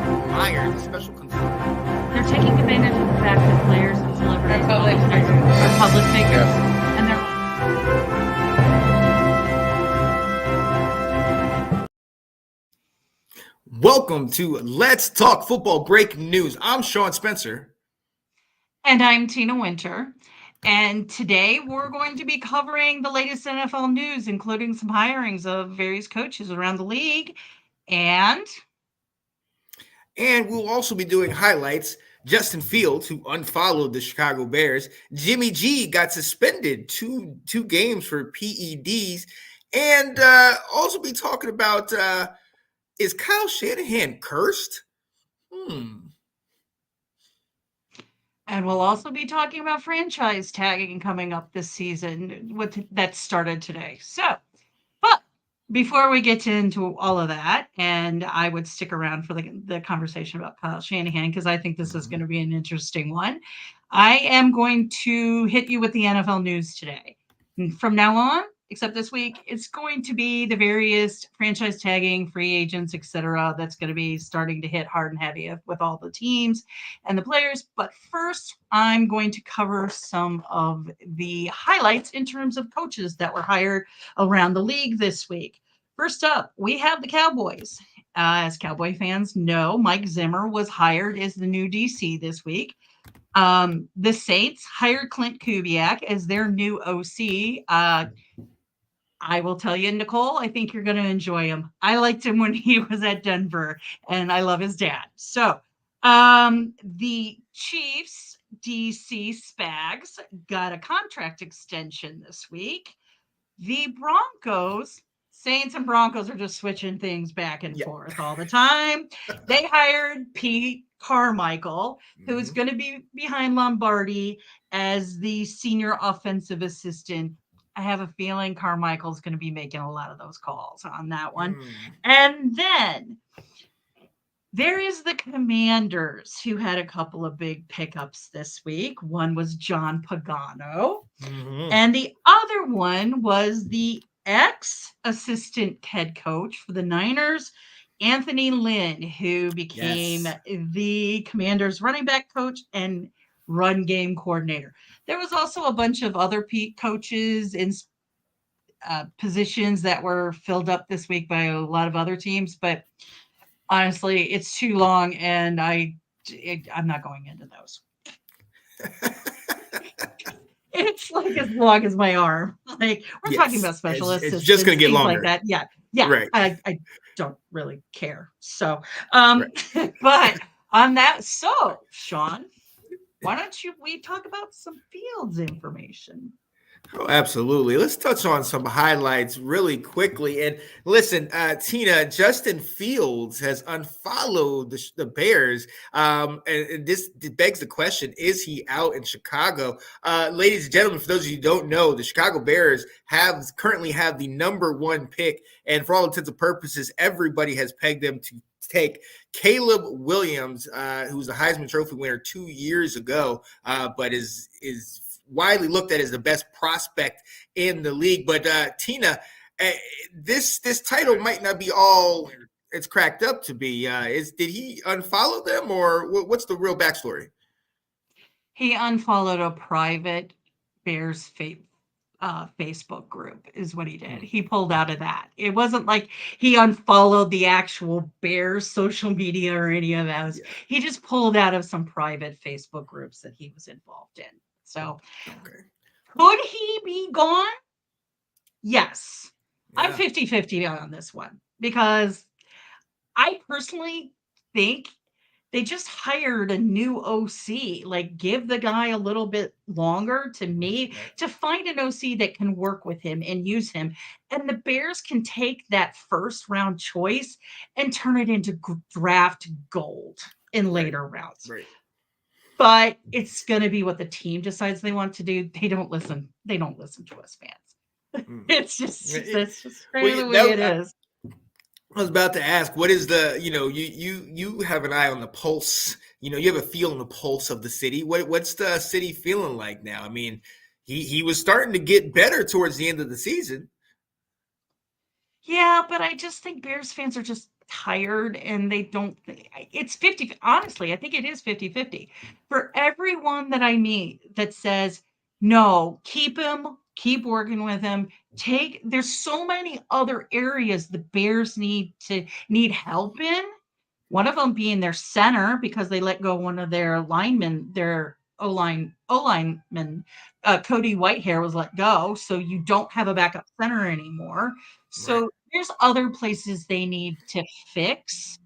Bob Myers, a special consultant. They're taking advantage of the fact that players and celebrities are public figures, and they're. Welcome to Let's Talk Football Breaking News. I'm Sean Spencer. And I'm Tina Winter. And today we're going to be covering the latest NFL news, including some hirings of various coaches around the league. And we'll also be doing highlights. Justin Fields, who unfollowed the Chicago Bears. Jimmy G got suspended two games for PEDs. And also be talking about, is Kyle Shanahan cursed? And we'll also be talking about franchise tagging coming up this season that started today. So, but before we get into all of that, and I would stick around for the conversation about Kyle Shanahan, because I think this is going to be an interesting one. I am going to hit you with the NFL news today. And from now on, except this week, it's going to be the various franchise tagging, free agents, etc. That's going to be starting to hit hard and heavy with all the teams and the players. But first, I'm going to cover some of the highlights in terms of coaches that were hired around the league this week. First up, we have the Cowboys. As Cowboy fans know, Mike Zimmer was hired as the new DC this week. The Saints hired Clint Kubiak as their new OC. I will tell you, Nicole, I think you're going to enjoy him. I liked him when he was at Denver, and I love his dad. So the Chiefs, DC Spags, got a contract extension this week. The Broncos, Saints and Broncos are just switching things back and forth all the time. They hired Pete Carmichael, who's going to be behind Lombardi as the senior offensive assistant. I have a feeling Carmichael's going to be making a lot of those calls on that one. And then there is the Commanders, who had a couple of big pickups this week. One was John Pagano, and the other one was the ex-assistant head coach for the Niners, Anthony Lynn, who became the Commanders running back coach and run game coordinator. There was also a bunch of other coaches in positions that were filled up this week by a lot of other teams, but honestly, it's too long, and I'm not going into those. It's like as long as my arm. Like we're talking about special assistants. It's just going to get longer. Like that. Yeah. Right. I don't really care. So, but on that, so Sean, why don't we talk about some Fields information? Oh, absolutely. Let's touch on some highlights really quickly. And listen, Tina, Justin Fields has unfollowed the Bears. And this begs the question, is he out in Chicago? Ladies and gentlemen, for those of you who don't know, the Chicago Bears currently have the number one pick. And for all intents and purposes, everybody has pegged them to take Caleb Williams, who was a Heisman Trophy winner 2 years ago, but is widely looked at as the best prospect in the league. But Tina, this title might not be all it's cracked up to be. Did he unfollow them, or what's the real backstory? He unfollowed a private Bears Facebook group is what he did. He pulled out of that. It wasn't like he unfollowed the actual Bears social media or any of those. He just pulled out of some private Facebook groups that he was involved in. So could he be gone? Yes. I'm 50-50 on this one, because I personally think they just hired a new OC. Like, give the guy a little bit longer to find an OC that can work with him and use him. And the Bears can take that first round choice and turn it into draft gold in later rounds. Right. But it's going to be what the team decides they want to do. They don't listen to us fans. It's just the way it is. I was about to ask, what is you have an eye on the pulse, you have a feel on the pulse of the city. What's the city feeling like now? I mean, he was starting to get better towards the end of the season. Yeah, but I just think Bears fans are just tired and they don't, it's 50, honestly, I think it is 50-50. For everyone that I meet that says, no, keep him, keep working with him, there's so many other areas the Bears need help in. One of them being their center because they let go one of their linemen, their O lineman, Cody Whitehair was let go, so you don't have a backup center anymore. Right. So there's other places they need to fix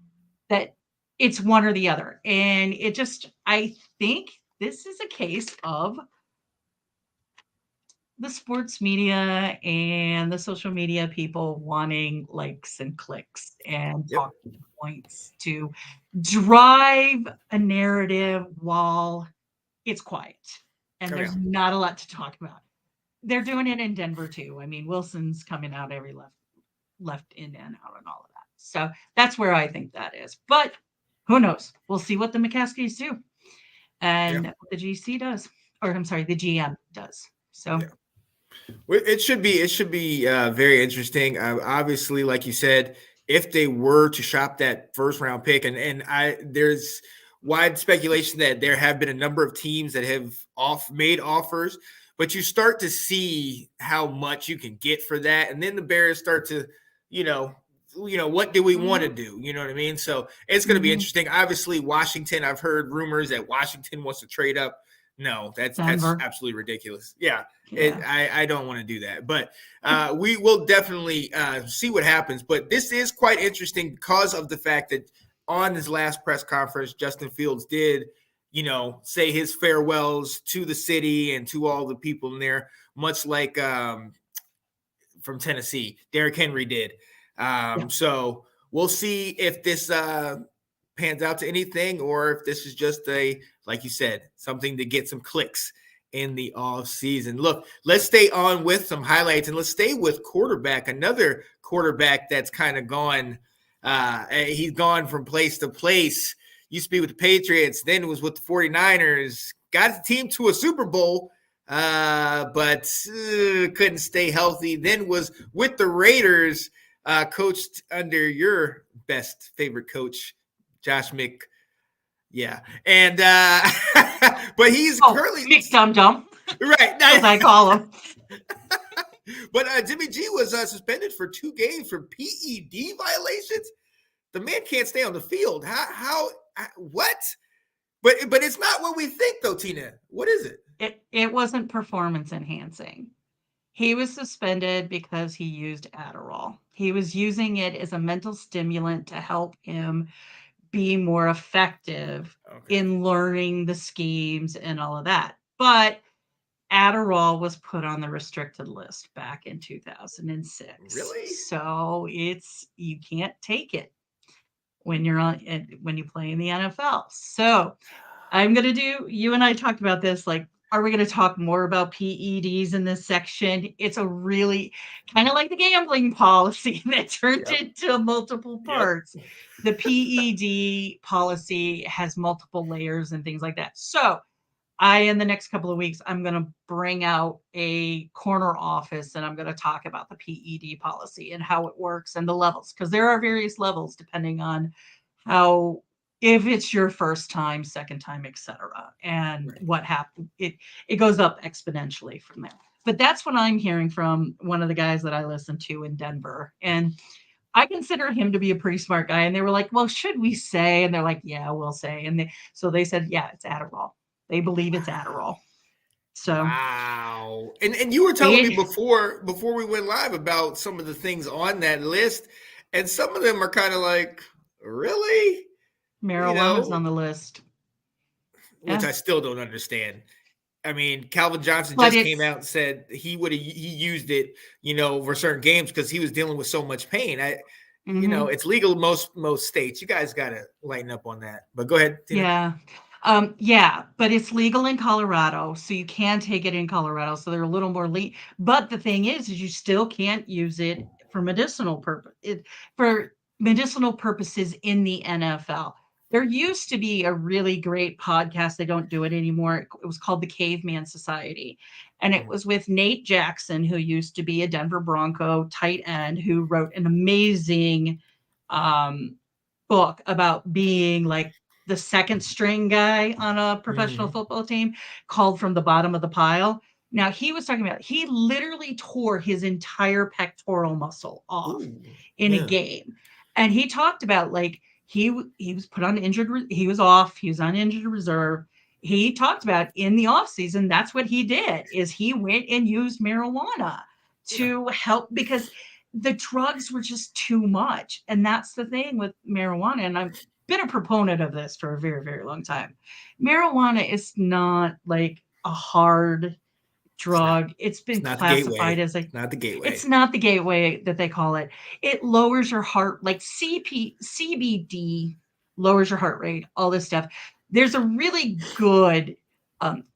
that it's one or the other. And I think this is a case of the sports media and the social media people wanting likes and clicks and Yep. talking points to drive a narrative while it's quiet and Oh yeah. there's not a lot to talk about. They're doing it in Denver too. I mean, Wilson's coming out every left in and out and all of that. So that's where I think that is. But who knows? We'll see what the McCaskies do Yeah. and what the GC does, or I'm sorry, the GM does. So Yeah. It should be very interesting. Obviously, like you said, if they were to shop that first round pick, and there's wide speculation that there have been a number of teams that have made offers, but you start to see how much you can get for that, and then the Bears start to, you know, what do we want to mhm, do? You know what I mean? So it's going to be mhm. interesting. Obviously, Washington. I've heard rumors that Washington wants to trade up. No, that's Denver. absolutely ridiculous. Yeah, Yeah. I don't want to do that, but we will definitely see what happens. But this is quite interesting because of the fact that on his last press conference, Justin Fields did, say his farewells to the city and to all the people in there, much like from Tennessee, Derrick Henry did. Yeah. So we'll see if this pans out to anything, or if this is just like you said, something to get some clicks in the off season. Look, let's stay on with some highlights, and let's stay with quarterback. Another quarterback that's kind of gone. He's gone from place to place. Used to be with the Patriots, then was with the 49ers, got the team to a Super Bowl, but couldn't stay healthy. Then was with the Raiders, coached under your best favorite coach, Josh Mick. Yeah. And but he's Oh, currently Mick Dum Dum, right. as I call him. But Jimmy G was suspended for 2 games for PED violations. The man can't stay on the field. What? But it's not what we think though, Tina. What is it? It wasn't performance enhancing. He was suspended because he used Adderall. He was using it as a mental stimulant to help him be more effective Okay. in learning the schemes and all of that. But Adderall was put on the restricted list back in 2006. Really? So you can't take it when you play in the NFL. So I'm going to you and I talked about this, like, are we going to talk more about PEDs in this section? It's a really kind of like the gambling policy that turned Yep. into multiple Yep. parts. The PED policy has multiple layers and things like that. So in the next couple of weeks, I'm going to bring out a corner office and I'm going to talk about the PED policy and how it works and the levels, because there are various levels depending on how, if it's your first time, second time, etc., and Right. what happened. It goes up exponentially from there. But that's what I'm hearing from one of the guys that I listen to in Denver, and I consider him to be a pretty smart guy. And they were like, "Well, should we say?" And they're like, "Yeah, we'll say." And they said, "Yeah, it's Adderall." They believe it's Adderall. So Wow. And you were telling me they before we went live about some of the things on that list, and some of them are kind of like, really? You marijuana's know, on the list. which Yeah. I still don't understand. I mean, Calvin Johnson But just came it's out and said he used it, for certain games because he was dealing with so much pain. mhm. It's legal in most states. You guys got to lighten up on that. But go ahead, Tina. Yeah. Yeah, but it's legal in Colorado, so you can take it in Colorado. So they're a little more but the thing is you still can't use it for medicinal purposes in the NFL. There used to be a really great podcast. They don't do it anymore. It was called the Caveman Society. And it Mhm. was with Nate Jackson, who used to be a Denver Bronco tight end, who wrote an amazing um, book about being like the second string guy on a professional Hmm. football team, called From the Bottom of the Pile. Now, he was talking about, he literally tore his entire pectoral muscle off Ooh, in a yeah, game. And he talked about like he was put on he was off, he was on injured reserve. He talked about in the off season, that's what he did, is he went and used marijuana yeah. to help, because the drugs were just too much. And that's the thing with marijuana. And I've been a proponent of this for a very, very long time. Marijuana is not like a hard It's not. drug. It's It's been not the classified gateway. as a, It's not the it's gateway. not the gateway that they call it. It lowers your heart, like CBD lowers your heart rate, all this stuff. There's a really good,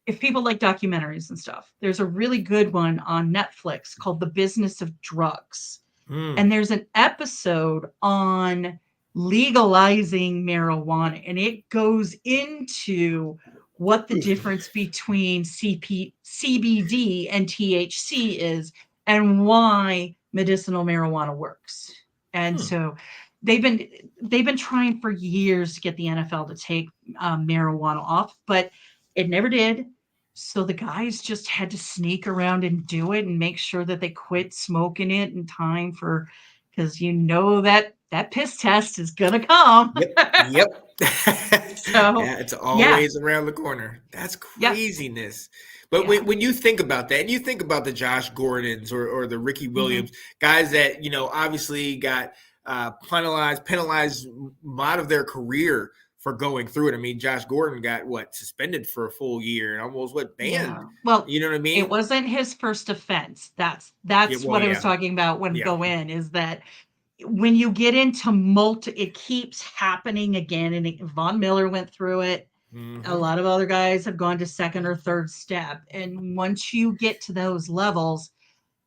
if people like documentaries and stuff, there's a really good one on Netflix called The Business of Drugs. Mm. And there's an episode on legalizing marijuana, and it goes into what the Excuse me. difference between CBD and THC is, and why medicinal marijuana works. And Hmm. so they've been they've been trying for years to get the NFL to take marijuana off, but it never did. So the guys just had to sneak around and do it and make sure that they quit smoking it in time for, because you know that that piss test is gonna come. Yep. Yep. So Yeah, it's yeah, always around the corner. That's yep, craziness. But yeah. when you think about that, and you think about the Josh Gordons or the Ricky Hmm. Williams, guys that, obviously got penalized a lot of their career for going through it. I mean, Josh Gordon got what, suspended for a full year and almost what, banned. Yeah. Well, You know what I it mean? wasn't his first offense. Yeah, That's well, what I was yeah. talking about when Yeah. go in, is that when you get into multi, it keeps happening again. And Von Miller went through it. A Hmm. lot of other guys have gone to second or third step. And once you get to those levels,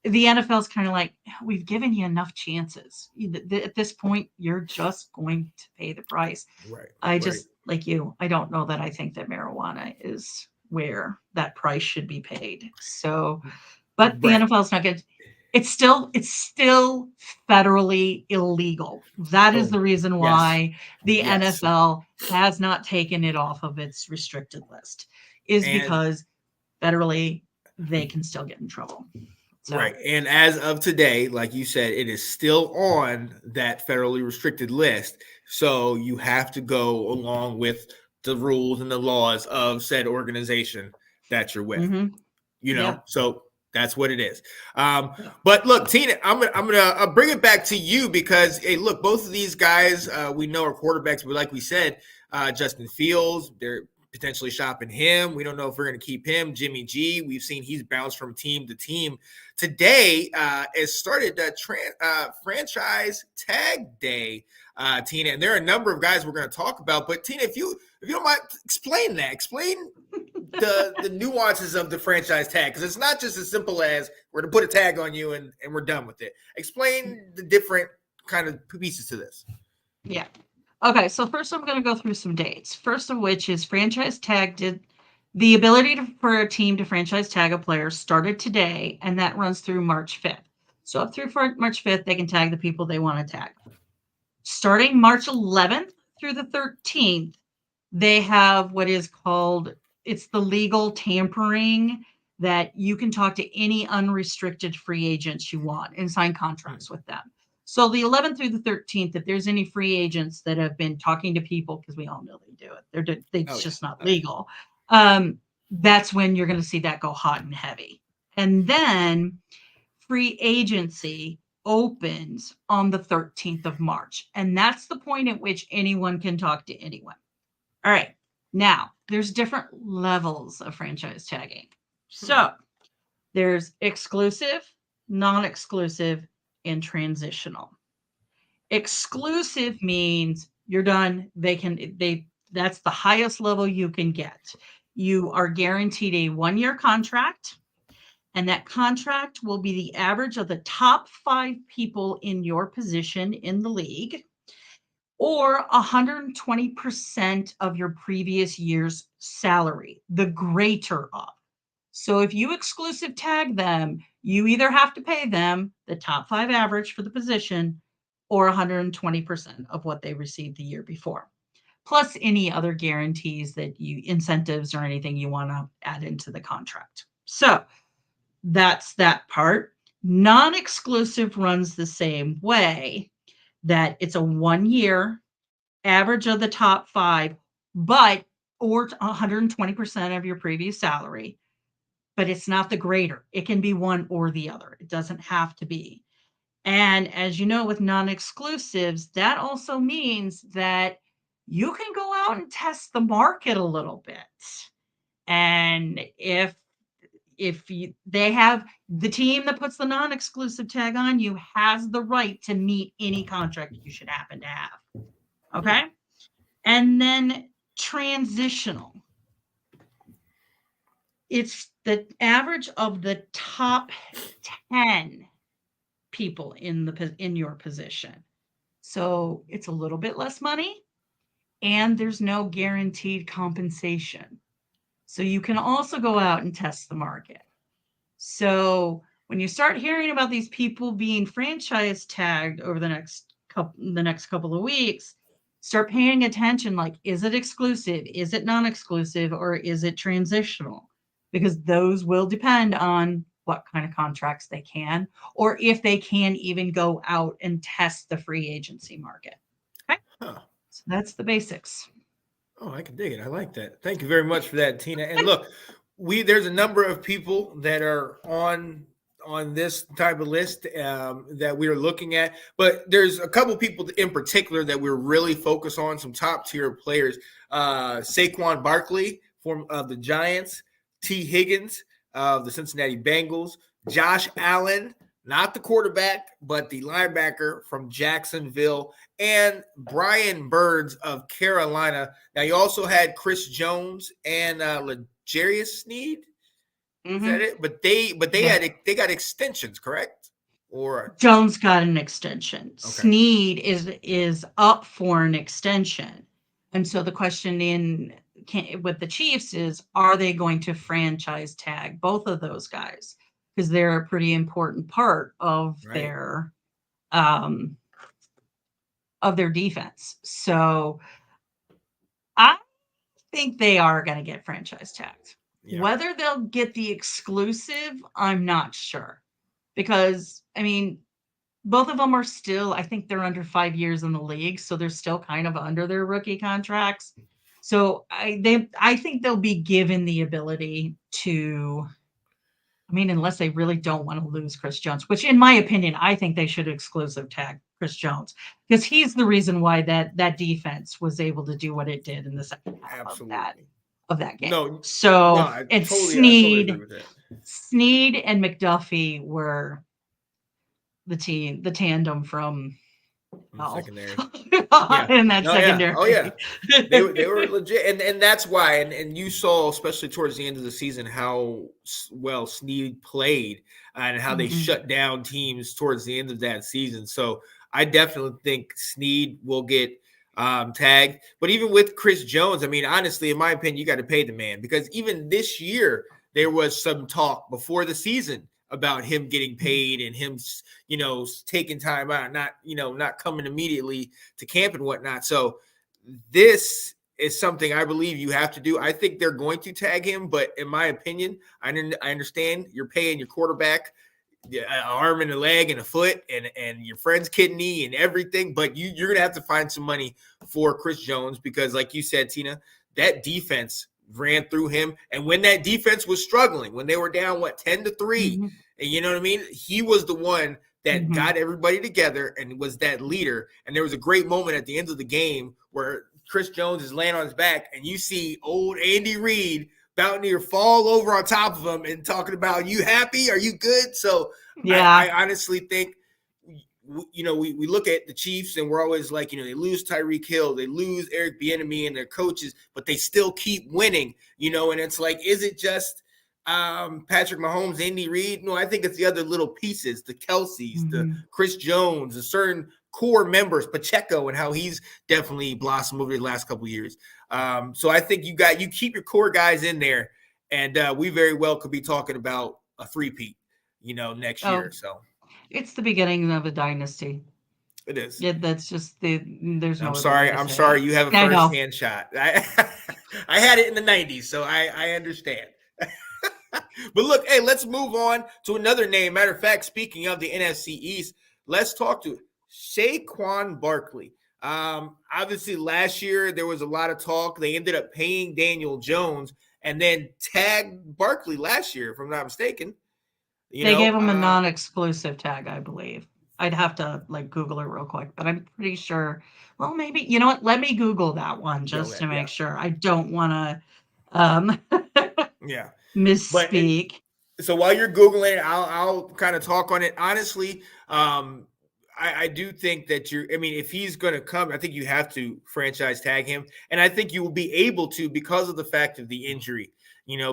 the NFL's kind of like, we've given you enough chances. At this point, you're just going to pay the price. Right. I Right. just, like you, I don't know that I think that marijuana is where that price should be paid. So, but the Right. NFL's not good. It's still federally illegal. That is Oh, the reason yes. why the Yes. NFL has not taken it off of its restricted list, is And because federally they can still get in trouble. So, right. And as of today, like you said, it is still on that federally restricted list. So you have to go along with the rules and the laws of said organization that you're with. mm-hmm, yep, So that's what it is. yep, But look, Tina, I'm gonna bring it back to you because hey, look, both of these guys we know are quarterbacks, but like we said, Justin Fields, they're potentially shopping him. We don't know if we're going to keep him. Jimmy G, we've seen he's bounced from team to team. Today has started franchise tag day, Tina, and there are a number of guys we're going to talk about. But Tina, if you don't mind, explain the nuances of the franchise tag, because it's not just as simple as we're to put a tag on you and we're done with it. Explain the different kind of pieces to this. yeah. Okay, so first I'm going to go through some dates. First of which is franchise tag did the ability for a team to franchise tag a player started today, and that runs through March 5th. So up through March 5th, they can tag the people they want to tag. Starting March 11th through the 13th, they have what is called, it's the legal tampering, that you can talk to any unrestricted free agents you want and sign Hmm. contracts with them. So the 11th through the 13th, if there's any free agents that have been talking to people, because we all know they do it, Oh it's yeah. just not Oh yeah. legal. That's when you're going to see that go hot and heavy. And then free agency opens on the 13th of March. And that's the point at which anyone can talk to anyone. All right. Now, there's different levels of franchise tagging. Hmm. So there's exclusive, non exclusive, and transitional. Exclusive means you're done. That's the highest level you can get. You are guaranteed a 1 year contract, and that contract will be the average of the top 5 people in your position in the league, or 120% of your previous year's salary, the greater of. So if you exclusive tag them, you either have to pay them the top 5 average for the position, or 120% of what they received the year before, plus any other guarantees that you incentives or anything you want to add into the contract. So that's that part. Non-exclusive runs the same way, that it's a 1 year average of the top 5, but or 120% of your previous salary, but it's not the greater. It can be one or the other. It doesn't have to be. And as you know, with non-exclusives, that also means that you can go out and test the market a little bit. And they have the team that puts the non-exclusive tag on you has the right to meet any contract you should happen to have. Okay? And then transitional. It's the average of the top 10 people in your position. So it's a little bit less money and there's no guaranteed compensation. So you can also go out and test the market. So when you start hearing about these people being franchise tagged over the next couple of weeks, start paying attention, like, is it exclusive? Is it non-exclusive? Or is it transitional? Because those will depend on what kind of contracts they can, or if they can even go out and test the free agency market. Okay. Huh. So that's the basics. Oh, I can dig it. I like that. Thank you very much for that, Tina. And look, there's a number of people that are on this type of list that we are looking at, but there's a couple people in particular that we're really focused on. Some top tier players: Saquon Barkley of the Giants, T. Higgins of the Cincinnati Bengals, Josh Allen, not the quarterback, but the linebacker from Jacksonville, and Brian Burns of Carolina. Now, you also had Chris Jones and L'Jarius Sneed. Is that it? But they got extensions, correct? Or Jones got an extension. okay. Sneed is up for an extension. And so the question with the Chiefs is, are they going to franchise tag both of those guys? Because they're a pretty important part of their defense. So I think they are going to get franchise tagged. Yeah. Whether they'll get the exclusive, I'm not sure. Because, I mean, both of them are still, I think they're under 5 years in the league, so they're still kind of under their rookie contracts. So I think they'll be given the ability to, I mean, unless they really don't want to lose Chris Jones, which in my opinion, I think they should exclusive tag Chris Jones, because he's the reason why that defense was able to do what it did in the second half of that game. It's Sneed and McDuffie were the tandem from secondary. In that secondary. Oh yeah. They were legit. And that's why, and you saw, especially towards the end of the season, how well Sneed played and how they shut down teams towards the end of that season. So I definitely think Sneed will get tagged. But even with Chris Jones, I mean, honestly, in my opinion, you got to pay the man, because even this year there was some talk before the season about him getting paid and him, taking time out, not coming immediately to camp and whatnot. So this is something I believe you have to do. I think they're going to tag him, but in my opinion, I understand you're paying your quarterback an arm and a leg and a foot and your friend's kidney and everything, but you're going to have to find some money for Chris Jones, because like you said, Tina, that defense ran through him. And when that defense was struggling, when they were down, 10-3, and you know what I mean? He was the one that got everybody together and was that leader. And there was a great moment at the end of the game where Chris Jones is laying on his back and you see old Andy Reid about near fall over on top of him and talking about, you happy? Are you good? So yeah, I honestly think, we look at the Chiefs and we're always like, they lose Tyreek Hill, they lose Eric Bieniemy and their coaches, but they still keep winning, and it's like, is it just Patrick Mahomes, Andy Reid? No, I think it's the other little pieces, the Kelce's, the Chris Jones, the certain core members, Pacheco, and how he's definitely blossomed over the last couple of years. So I think you keep your core guys in there, and we very well could be talking about a three-peat, next year. So it's the beginning of a dynasty. It is. That's just there's I'm no other way sorry. to I'm say it. sorry. You have a I know. first-hand shot. I had it in the '90s, so I understand. But look, hey, let's move on to another name. Matter of fact, speaking of the NFC East, let's talk to Saquon Barkley. Obviously, last year there was a lot of talk. They ended up paying Daniel Jones and then tagged Barkley last year, if I'm not mistaken. You They know, gave him a non-exclusive tag, I believe. I'd have to like Google it real quick, but I'm pretty sure. Well, maybe you know what? Let me Google that one just okay, to yeah, make sure. I don't want to um, yeah. But misspeak. so while you're googling it, I'll kind of talk on it. Honestly, I do think that you're. I mean, if he's going to come, I think you have to franchise tag him, and I think you will be able to because of the fact of the injury.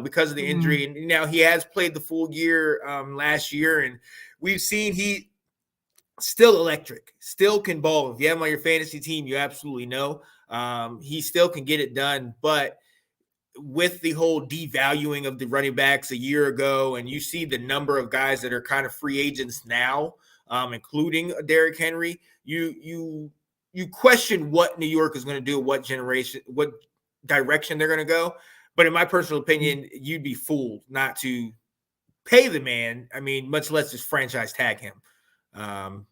Because of the Mhm. injury, and now he has played the full year last year, and we've seen he still electric, still can ball. If you have him on your fantasy team, you absolutely know he still can get it done, but with the whole devaluing of the running backs a year ago, and you see the number of guys that are kind of free agents now, including Derrick Henry, you question what New York is going to do, what direction they're going to go. But in my personal opinion, you'd be fooled not to pay the man. I mean, much less just franchise tag him. Um,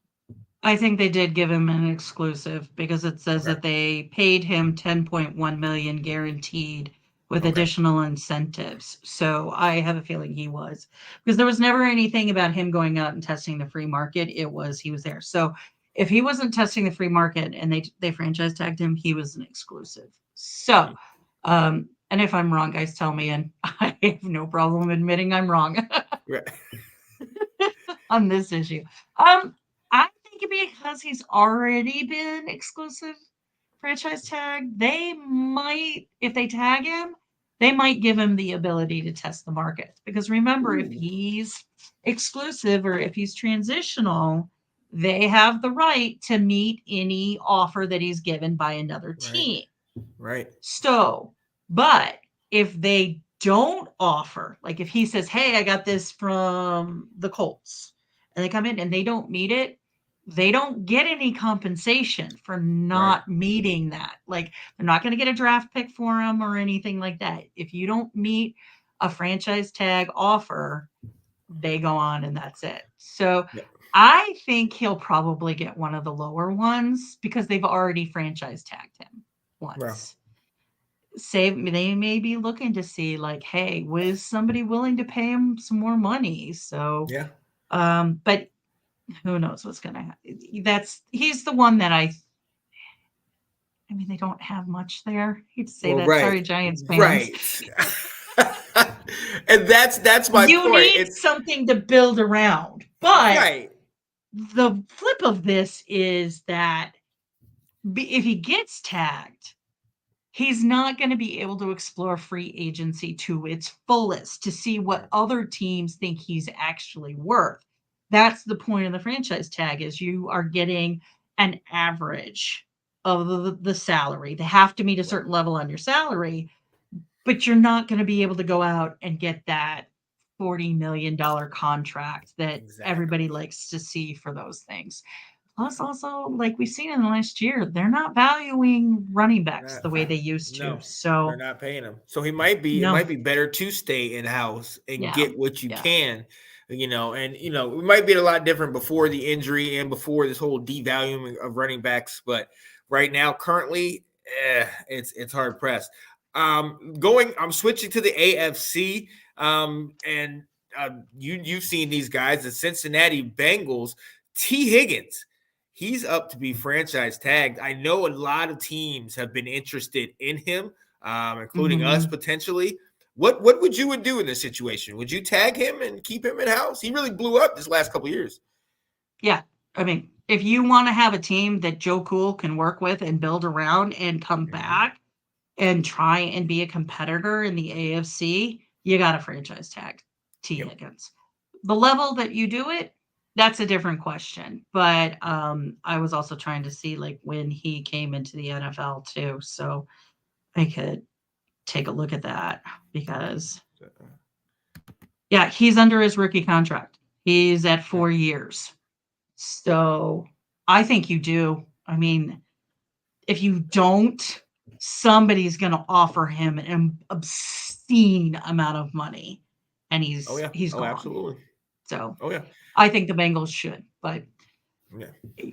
I think they did give him an exclusive because it says okay, that they paid him 10.1 million guaranteed with okay, additional incentives. So I have a feeling he was because there was never anything about him going out and testing the free market. It was he was there. So if he wasn't testing the free market and they franchise tagged him, he was an exclusive. So and if I'm wrong, guys, tell me, and I have no problem admitting I'm wrong. right, On this issue. Um, I think because he's already been exclusive franchise tag, they might, if they tag him, they might give him the ability to test the market. Because remember, if ooh, he's exclusive or if he's transitional, they have the right to meet any offer that he's given by another right, team. right, So, but if they don't offer, like if he says, "Hey, I got this from the Colts," and they come in and they don't meet it, they don't get any compensation for right. not meeting that. Like they're not going to get a draft pick for him or anything like that. If you don't meet a franchise tag offer, they go on and that's it. So Yeah, I think he'll probably get one of the lower ones because they've already franchise tagged him well, once. Save they may be looking to see like, hey, was somebody willing to pay him some more money? So, yeah. but who knows what's gonna happen? That's he's the one that I mean, they don't have much there. I hate to say Well, that. right, Sorry, Giants fans. right. And that's my You point. need It's something to build around. But right, the flip of this is that if he gets tagged, he's not going to be able to explore free agency to its fullest to see what right, other teams think he's actually worth. That's the point of the franchise tag is you are getting an average of the salary. They have to meet a right. certain level on your salary, but you're not going to be able to go out and get that $40 million contract that everybody Exactly. likes to see for those things. Plus, also, like we've seen in the last year, they're not valuing running backs Not, the way they used to. no, they're So, not paying him. So he might be. It no, might be better to stay in house and yeah, get what you yeah. can. And it might be a lot different before the injury and before this whole devaluing of running backs. But right now, currently, it's hard pressed. I'm switching to the AFC. And you've seen these guys, the Cincinnati Bengals. T. Higgins, he's up to be franchise tagged. I know a lot of teams have been interested in him, including us Hmm. potentially. What would you do in this situation? Would you tag him and keep him in house? He really blew up this last couple of years. Yeah. I mean, if you want to have a team that Joe Cool can work with and build around and come Mhm. back and try and be a competitor in the AFC, you got to franchise tag T. Yep. Higgins. The level that you do it, that's a different question. But I was also trying to see like when he came into the NFL too, so I could take a look at that because yeah, he's under his rookie contract. He's at Yeah. 4 years. So I think you do. I mean, if you don't, somebody's going to offer him an obscene amount of money, and Oh yeah. he's Oh, gone. absolutely. So Oh yeah. I think the Bengals should, but Yeah.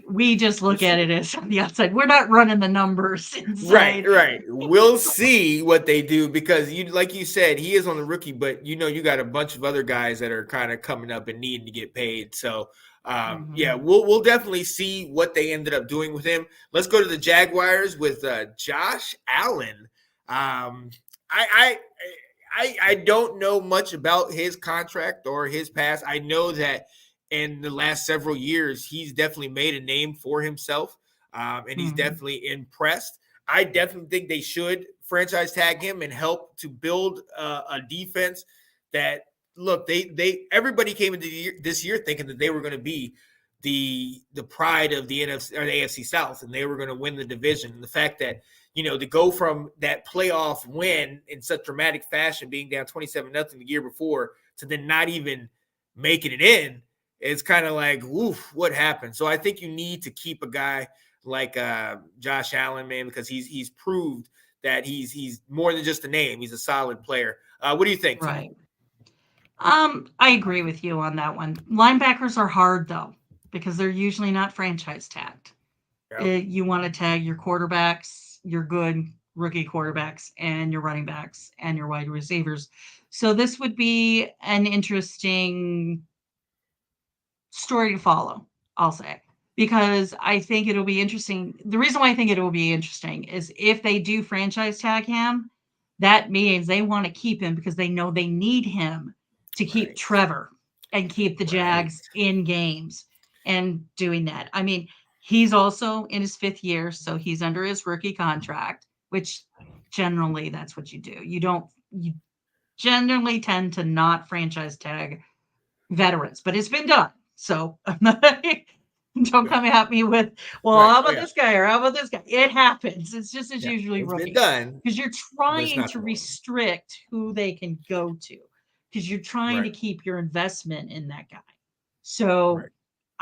we just We'll look at see. it as on the outside. We're not running the numbers Right, inside. right. We'll see what they do because you, like you said, he is on the rookie, but you got a bunch of other guys that are kind of coming up and needing to get paid. So, yeah, Mhm. we'll definitely see what they ended up doing with him. Let's go to the Jaguars with Josh Allen. I don't know much about his contract or his past. I know that in the last several years, he's definitely made a name for himself, and he's Mhm. definitely impressed. I definitely think they should franchise tag him and help to build a defense that look they everybody came into this year thinking that they were going to be the pride of the NFC or the AFC South and they were going to win the division. And the fact that to go from that playoff win in such dramatic fashion, being down 27-0 the year before, to then not even making it in, it's kind of like, oof, what happened? So I think you need to keep a guy like Josh Allen, man, because he's proved that he's more than just a name. He's a solid player. What do you think, Tina? Right. I agree with you on that one. Linebackers are hard though because they're usually not franchise tagged. Yep. You want to tag your quarterbacks, your good rookie quarterbacks, and your running backs and your wide receivers. So this would be an interesting story to follow, I'll say, because I think it'll be interesting. The reason why I think it will be interesting is if they do franchise tag him, that means they want to keep him because they know they need him to keep Right. Trevor and keep the Right. Jags in games and doing that. I mean, he's also in his fifth year, so he's under his rookie contract, which generally that's what you do. You generally tend to not franchise tag veterans, but it's been done. So don't come at me with, well, Right. how Oh about yeah. this guy or how about this guy? It happens. It's just as Yeah. usually It's been rookies done, because you're but it's trying not to the norm. restrict who they can go to because you're trying to Right. keep your investment in that guy. So Right.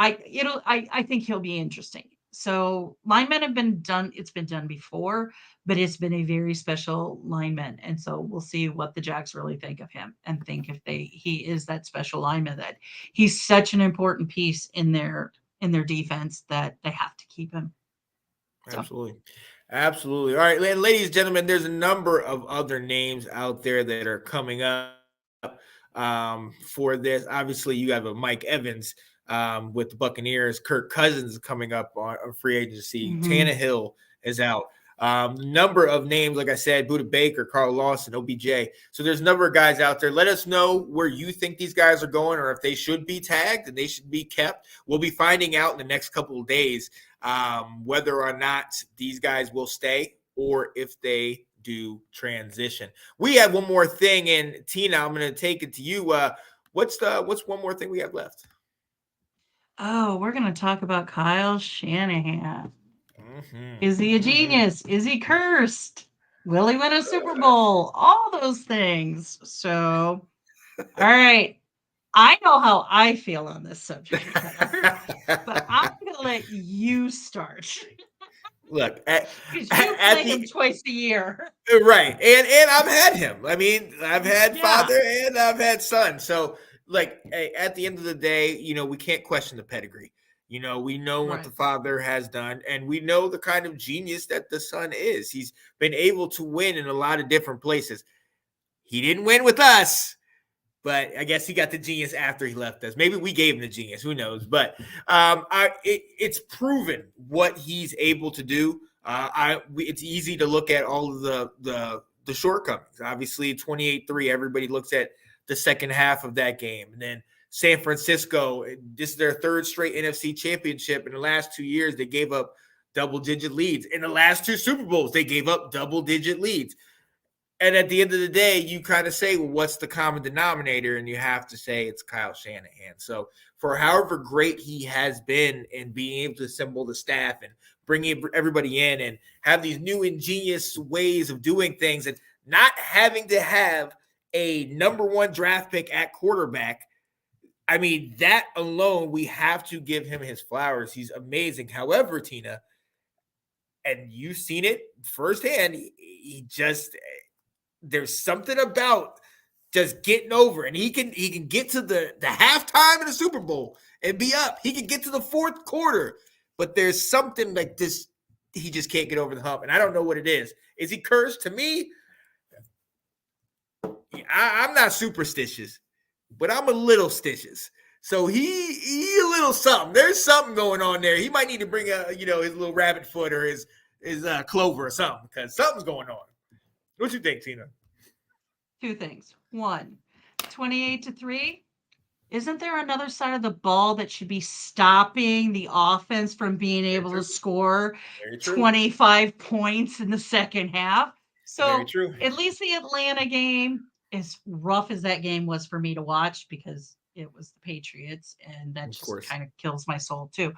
I think he'll be interesting. So linemen have been done, it's been done before, but it's been a very special lineman. And so we'll see what the Jacks really think of him and think if he is that special lineman that he's such an important piece in their defense that they have to keep him. So Absolutely. Absolutely. All right, ladies and gentlemen, there's a number of other names out there that are coming up for this. Obviously, you have a Mike Evans with the Buccaneers. Kirk Cousins is coming up on free agency. mhm. Tannehill is out. Number of names, like I said, Buda Baker, Carl Lawson, OBJ. So there's a number of guys out there. Let us know where you think these guys are going or if they should be tagged and they should be kept. We'll be finding out in the next couple of days whether or not these guys will stay or if they do transition. We have one more thing, and Tina, I'm going to take it to you. What's one more thing we have left? Oh, we're going to talk about Kyle Shanahan. Is he a Mm-hmm. genius? Is he cursed? Will he win a Super Bowl? All those things. So, all right. I know how I feel on this subject matter, but I'm going to let you start Look because you at play him the twice a year. right, and I've had him. I mean, I've had Yeah, father and I've had son. So, like, at the end of the day, we can't question the pedigree. We know what the right. father has done, and we know the kind of genius that the son is. He's been able to win in a lot of different places. He didn't win with us, but I guess he got the genius after he left us. Maybe we gave him the genius. Who knows? But it's proven what he's able to do. It's easy to look at all of the shortcomings. Obviously, 28-3. Everybody looks at the second half of that game, and then San Francisco. This is their third straight NFC Championship. In the last 2 years, they gave up double-digit leads. In the last two Super Bowls, they gave up double-digit leads. And at the end of the day, you kind of say, well, what's the common denominator? And you have to say it's Kyle Shanahan. So for however great he has been in being able to assemble the staff and bringing everybody in and have these new ingenious ways of doing things and not having to have a number one draft pick at quarterback, I mean, that alone, we have to give him his flowers. He's amazing. However, Tina, and you've seen it firsthand, he just there's something about just getting over, and he can get to the halftime in the Super Bowl and be up. He can get to the fourth quarter, but there's something like this. He just can't get over the hump, and I don't know what it is. Is he cursed? To me, I'm not superstitious, but I'm a little stitious. So he a little something. There's something going on there. He might need to bring his little rabbit foot or his clover or something, because something's going on. What you think, Tina? Two things. One, 28-3. Isn't there another side of the ball that should be stopping the offense from being able to score 25 points in the second half? Very So true. at least the Atlanta game, as rough as that game was for me to watch, because it was the Patriots, and that just kind of kills my soul too.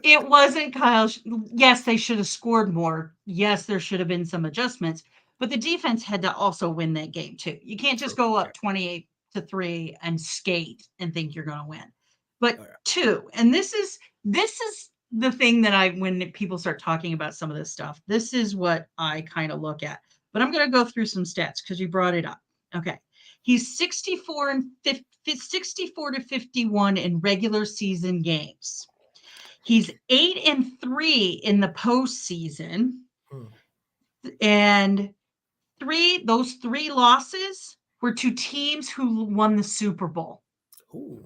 It wasn't Kyle. Yes, they should have scored more. Yes, there should have been some adjustments, but the defense had to also win that game too. You can't just go up 28-3 and skate and think you're going to win. But two, and this is the thing that when people start talking about some of this stuff, this is what I kind of look at. But I'm going to go through some stats because you brought it up. Okay. He's 64 to 51 in regular season games. He's 8-3 in the postseason, and those three losses were to teams who won the Super Bowl. Ooh,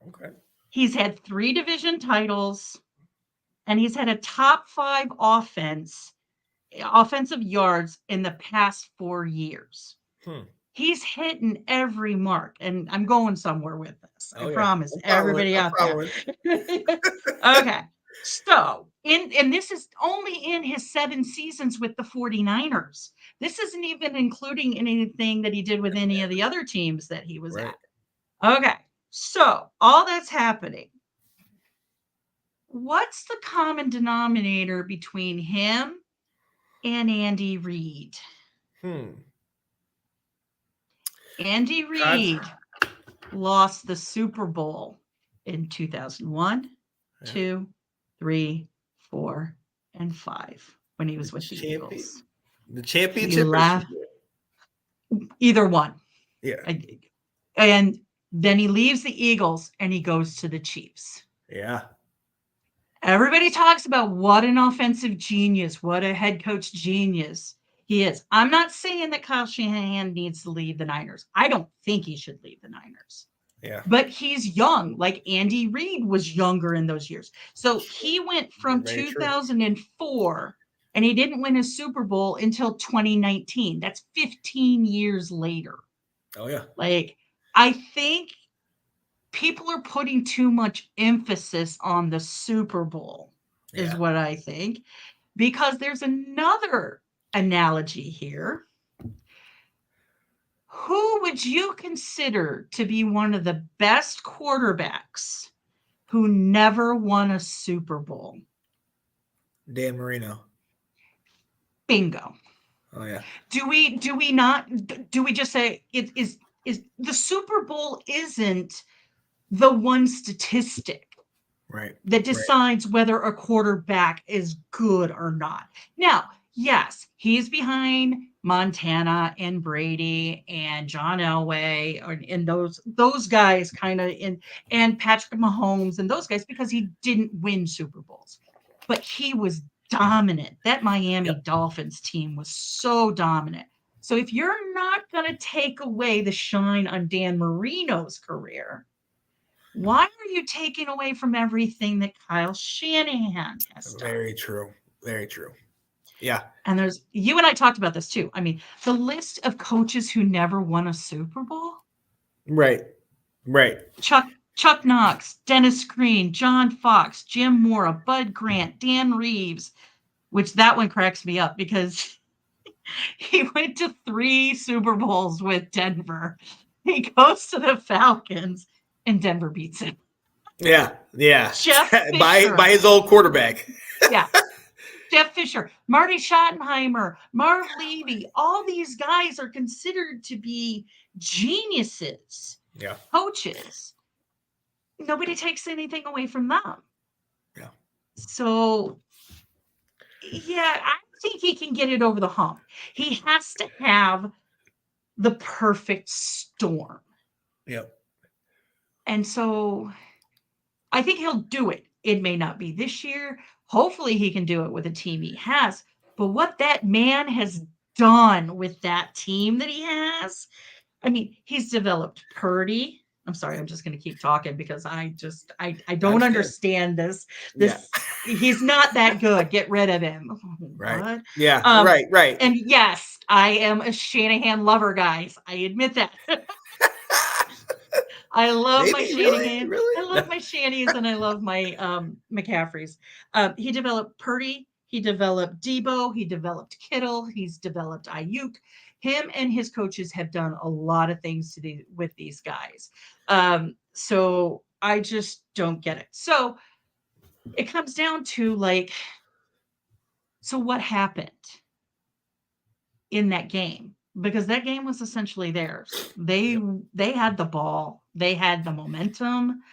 okay. He's had 3 division titles, and he's had a top 5 offensive yards in the past 4 years. He's hitting every mark, and I'm going somewhere with this. I promise everybody out there. Okay. So, and this is only in his 7 seasons with the 49ers. This isn't even including anything that he did with any of the other teams that he was at. Okay. So, all that's happening. What's the common denominator between him and Andy Reid? Andy Reid lost the Super Bowl in 2001, 2, 3, 4, and 5 when he was with the Eagles. The championship? Either one. Yeah. And then he leaves the Eagles and he goes to the Chiefs. Yeah. Everybody talks about what an offensive genius, what a head coach genius he is. I'm not saying that Kyle Shanahan needs to leave the Niners. I don't think he should leave the Niners. Yeah. But he's young, like Andy Reid was younger in those years. So he went from 2004 and he didn't win a Super Bowl until 2019. That's 15 years later. Oh, yeah. Like, I think people are putting too much emphasis on the Super Bowl, is what I think, because there's another analogy here. Who would you consider to be one of the best quarterbacks who never won a Super Bowl? Dan Marino. Bingo. Oh, yeah. Do we just say is the Super Bowl isn't the one statistic that decides whether a quarterback is good or not? Now, yes, he's behind Montana and Brady and John Elway and those guys kind of and Patrick Mahomes and those guys, because he didn't win Super Bowls, but he was dominant. That Miami Dolphins team was so dominant. So if you're not going to take away the shine on Dan Marino's career, why are you taking away from everything that Kyle Shanahan has done? Very true. Very true. Yeah. And you and I talked about this too. I mean, the list of coaches who never won a Super Bowl. Right. Chuck Knox, Dennis Green, John Fox, Jim Mora, Bud Grant, Dan Reeves, which that one cracks me up because he went to 3 Super Bowls with Denver. He goes to the Falcons and Denver beats him. Yeah. Jeff Fisher. by his old quarterback. Yeah. Jeff Fisher, Marty Schottenheimer, Marv Levy, all these guys are considered to be geniuses Yeah. coaches, nobody takes anything away from them. Yeah. So, yeah, I think he can get it over the hump. He has to have the perfect storm. Yeah. And so I think he'll do it. It may not be this year. Hopefully, he can do it with a team he has. But what that man has done with that team that he has, I mean, he's developed Purdy. I'm sorry, I'm just going to keep talking because I I don't understand. understand this. Yeah. This he's not that good. Get rid of him. Right. What? Yeah. Um, Right. Right. and yes, I am a Shanahan lover, guys. I admit that. I love my Maybe. Really. Shanahan. I Really. No. love my Shannies and I love my McCaffreys. He developed Purdy. He developed Debo. He developed Kittle. He's developed Ayuk. Him and his coaches have done a lot of things with these guys. So I just don't get it. So it comes down to like, so what happened in that game? Because that game was essentially theirs. They Yep. they had the ball. They had the momentum.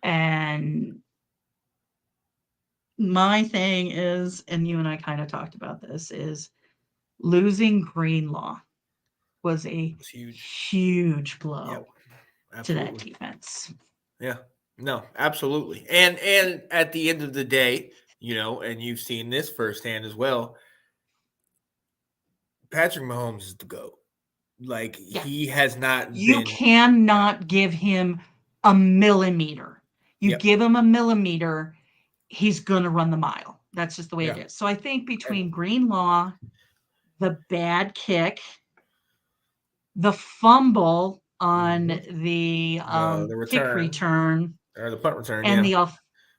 And my thing is, and you and I kind of talked about this, is losing Greenlaw was a It's huge. huge Yep. blow to that Absolutely. defense. Yeah. No. Absolutely. And at the end of the day, and you've seen this firsthand as well. Patrick Mahomes is the GOAT. Like Yeah. he has not You been. Yeah. cannot give him a millimeter. You Yep. give him a millimeter, he's going to run the mile. That's just the way it Yeah. is. So I think And between Greenlaw, the bad kick, the fumble on mhm. the The kick return return, or the punt return. and Yeah.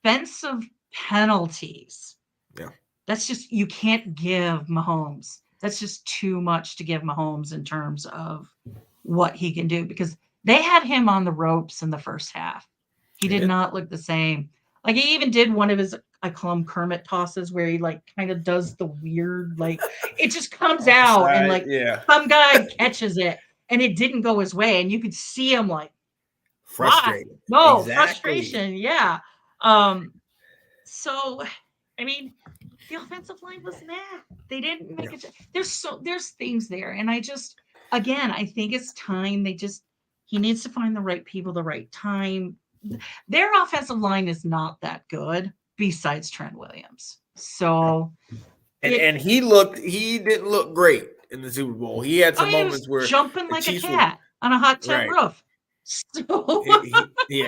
the offensive penalties. Yeah. That's just, you can't give Mahomes. That's just too much to give Mahomes in terms of what he can do because they had him on the ropes in the first half. He They did did. not look the same. Like he even did one of his, I call them Kermit tosses, where he like kind of does the weird, like it just comes Off the out and side. like Yeah. some guy catches it and it didn't go his way. And you could see him like, why? Frustrated. No, Exactly. frustration. Yeah. Um, so I mean, the offensive line was meh. They didn't Yeah. make it. There's things there, and I just again I think it's time they just he needs to find the right people, the right time. Their offensive line is not that good besides Trent Williams. Yeah. So And it and he didn't look great in the Super Bowl. He had oh some he was moments where jumping the like a Chiefs were cat on a hot tin right. roof. So Yeah,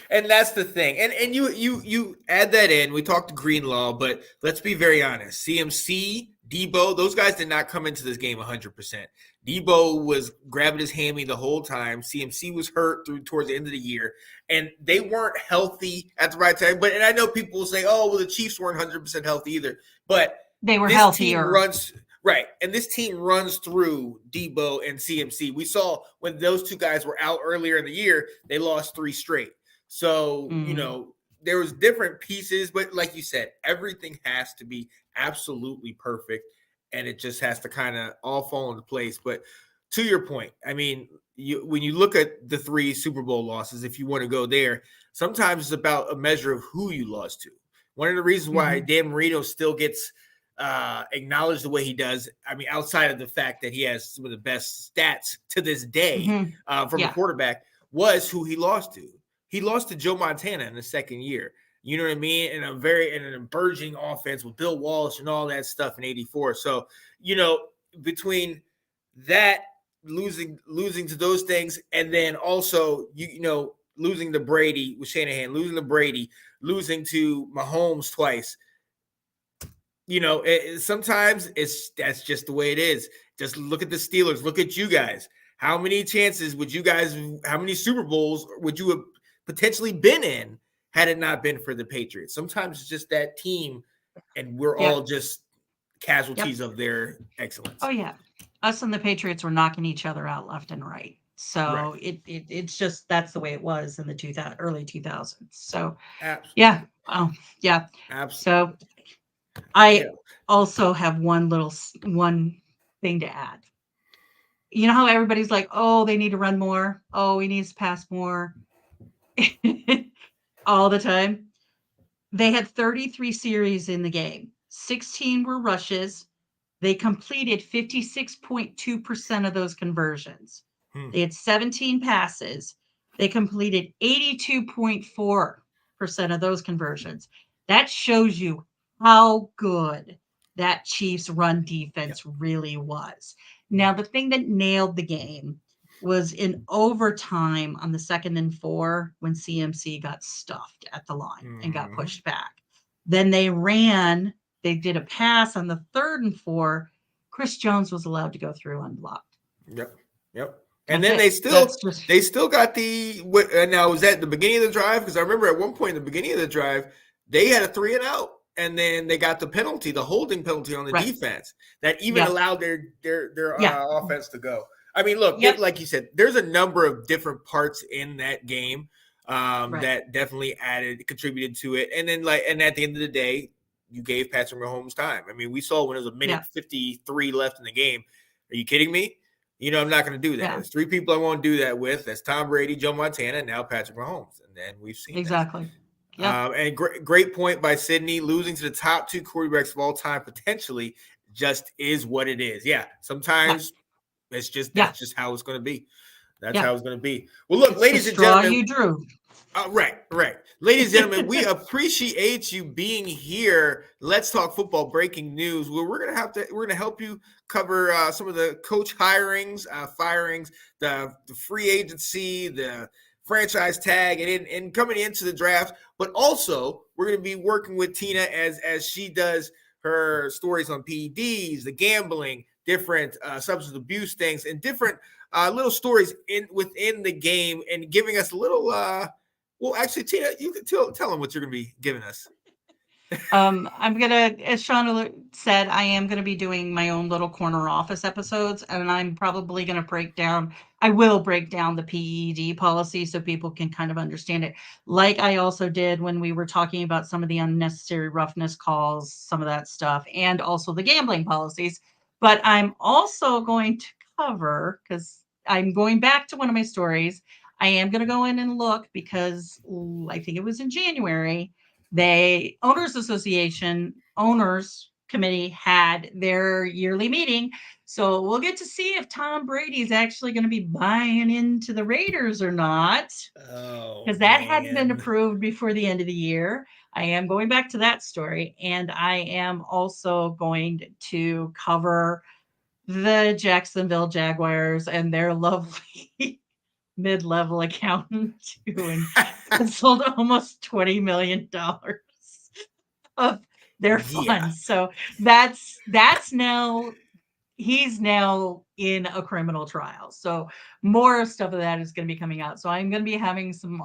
and that's the thing. And you add that in. We talked to Greenlaw, but let's be very honest. CMC, Debo, those guys did not come into this game 100%. Debo was grabbing his hammy the whole time. CMC was hurt towards the end of the year, and they weren't healthy at the right time. And I know people will say, "Oh, well, the Chiefs weren't 100% healthy either." But they were this team healthier. runs right, and this team runs through Debo and CMC. We saw when those two guys were out earlier in the year, they lost 3 straight. So, Mm, there was different pieces, but like you said, everything has to be absolutely perfect and it just has to kind of all fall into place. But to your point, I mean, when you look at the 3 Super Bowl losses, if you want to go there, sometimes it's about a measure of who you lost to. One of the reasons why mhm, Dan Marino still gets acknowledged the way he does. I mean, outside of the fact that he has some of the best stats to this day mhm. from a Yeah. quarterback, was who he lost to. He lost to Joe Montana in the second year. You know what I mean? In an emerging offense with Bill Walsh and all that stuff in '84. So, between that losing to those things, and then also losing to Brady with Shanahan, losing to Brady, losing to Mahomes twice, sometimes that's just the way it is. Just look at the Steelers. Look at you guys. How many chances would you guys? How many Super Bowls would you have potentially been in had it not been for the Patriots? Sometimes it's just that team, and we're all Yep. just Yep. casualties of their Oh excellence. yeah, us and the Patriots were knocking each other out left and right. Right. So it's just that's the way it was in the 2000 early 2000s. So Abs- yeah, oh yeah. abs- So yeah. I also have one thing to add. you know how everybody's like, oh, they need to run more. Oh, he needs to pass more all the time. They had 33 series in the game. 16 were rushes. They completed 56.2% of those conversions. Hmm. They had 17 passes. They completed 82.4% of those conversions. That shows you how good that Chiefs run Yep. defense really was. Now, the thing that nailed the game was in overtime on the 2nd and 4 when CMC got stuffed at the line and got Mm-hmm. pushed back. Then they did a pass on the 3rd and 4. Chris Jones was allowed to go through unblocked. Yep. Yep. And That's then it. That's just they still got now was that the beginning of the drive? Because I remember at one point in the beginning of the drive, they had a 3 and out. And then they got the penalty, the holding penalty on the right. defense that even Yep. allowed their Yeah. offense to go. I mean, look, Yep. like you said, there's a number of different parts in that game Right. that definitely contributed to it. And then and at the end of the day, you gave Patrick Mahomes time. I mean, we saw when it was a minute 53 left in the game. Are you kidding me? You know, I'm not going to do that. Yeah. There's 3 people I won't do that with. That's Tom Brady, Joe Montana, and now Patrick Mahomes. And then we've seen exactly. Yeah. And great point by Sydney. Losing to the top 2 quarterbacks of all time potentially just is what it is. Yeah. Sometimes that's just how it's going to be. That's how it's going to be. Well, look, it's ladies the and straw gentlemen. you drew. Right. Ladies and gentlemen, we appreciate you being here. Let's talk football breaking news. Where we're gonna help you cover some of the coach hirings, firings, the free agency, the franchise tag, and coming into the draft. But also, we're gonna be working with Tina as she does her stories on PEDs, the gambling, different substance abuse things, and different little stories within the game, and giving us a little. Well, actually, Tina, you can tell them what you're going to be giving us. I'm gonna, as Sean said, I am gonna be doing my own little corner office episodes, and I'm probably gonna break down the PED policy so people can kind of understand it. Like I also did when we were talking about some of the unnecessary roughness calls, some of that stuff, and also the gambling policies. But I'm also going to cover, because I'm going back to one of my stories. I am going to go in and look because I think it was in January. The Owners Association Owners Committee had their yearly meeting. So we'll get to see if Tom Brady is actually going to be buying into the Raiders or not. Because that hadn't been approved before the end of the year. I am going back to that story. And I am also going to cover the Jacksonville Jaguars and their lovely mid-level accountant who sold almost $20 million of their funds. Yeah. So that's now he's now in a criminal trial. So more stuff of that is going to be coming out. So I'm going to be having some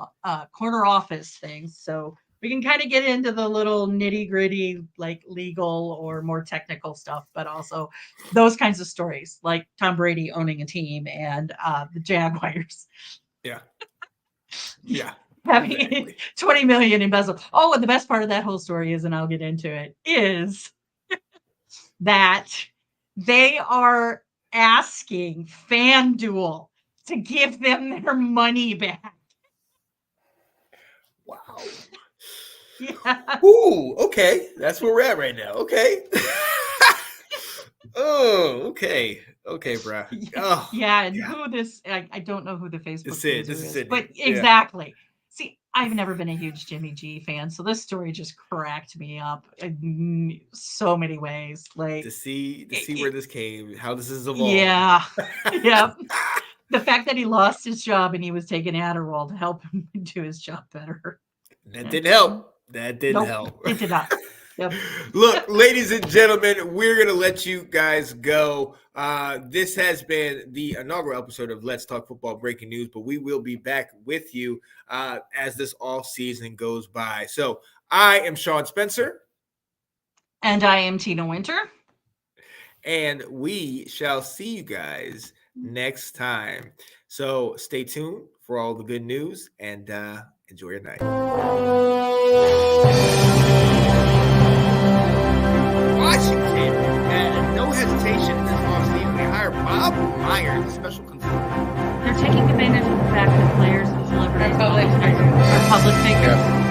corner office things. So we can kind of get into the little nitty gritty, like legal or more technical stuff, but also those kinds of stories like Tom Brady owning a team and the Jaguars. Yeah. Yeah. Having exactly. 20 million embezzled. Oh, and the best part of that whole story is, and I'll get into it, is that they are asking FanDuel to give them their money back. Wow. Yeah. Ooh, okay. That's where we're at right now. Okay. Oh, okay. Okay, bro. Oh, yeah, and who this, I don't know who the Facebook user is, but exactly. Yeah. See, I've never been a huge Jimmy G fan, so this story just cracked me up in so many ways. Like to see where this came, how this has evolved. Yeah. Yeah. The fact that he lost his job and he was taking Adderall to help him do his job better. That didn't help. That didn't help. It did not. Yep. Look, ladies and gentlemen, we're going to let you guys go. This has been the inaugural episode of Let's Talk Football Breaking News, but we will be back with you as this off season goes by. So I am Sean Spencer. And I am Tina Winter. And we shall see you guys next time. So stay tuned for all the good news and enjoy your night. Washington had no hesitation in this offseason. They hired Bob Myers, the special consultant. They're taking advantage of the fact that players and celebrities Are public are public figures. Yeah.